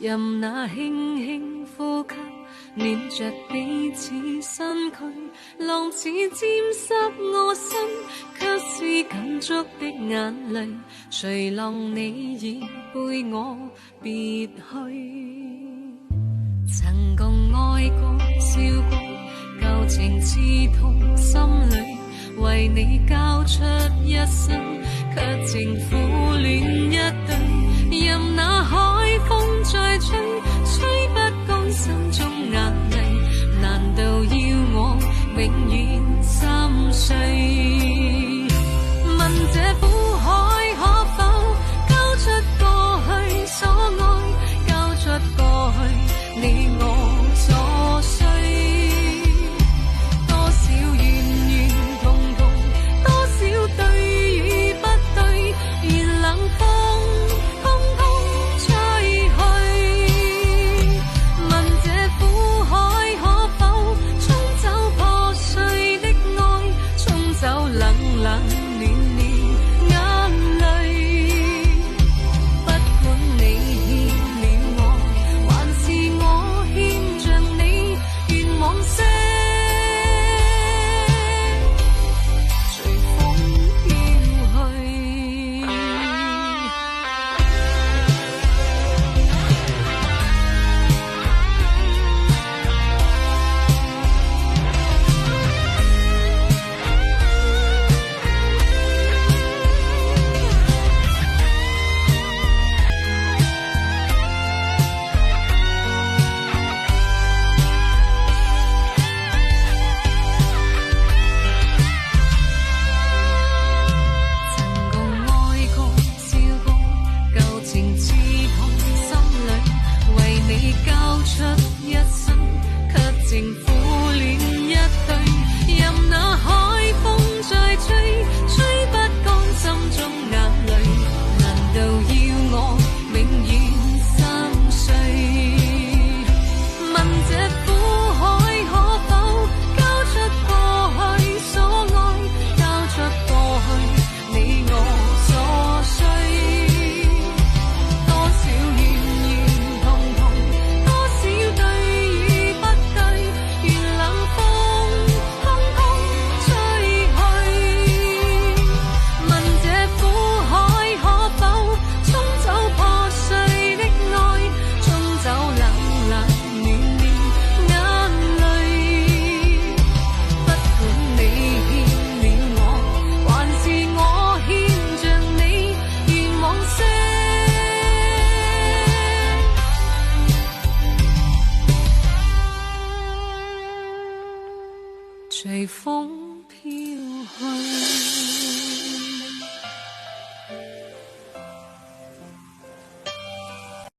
任那輕輕呼吸暖着彼此身軀，浪似沾濕我身，卻是感觸的眼淚。誰浪你已背我別去，曾共愛過笑過，舊情刺痛心裏，為你交出一生，卻情苦戀一對。任那海風再吹，吹不乾心中眼淚，難道要我永遠心碎？問這苦海可否交出過去所愛，交出過去你我所需，多少怨怨痛痛，多少對與不對，願冷風通通吹去。問這苦海可否沖走破碎的愛，沖走冷冷暖暖眼淚，不管你欠了我，還是我欠着你，願往昔隨風飄去。曾共愛過笑過，舊情刺痛心裏，為你交出一生，卻情苦戀一對。任那海風再吹，吹不乾心中眼淚，難道要我永遠心碎？問這苦海可否交出過去所愛，交出過去你我所需，多少怨怨痛痛，多少對與不對，願冷風通通吹去。問這苦海可否沖走破碎的愛，沖走冷冷暖暖眼淚，不管你欠了我，還是我欠着你，願往昔隨風飄去。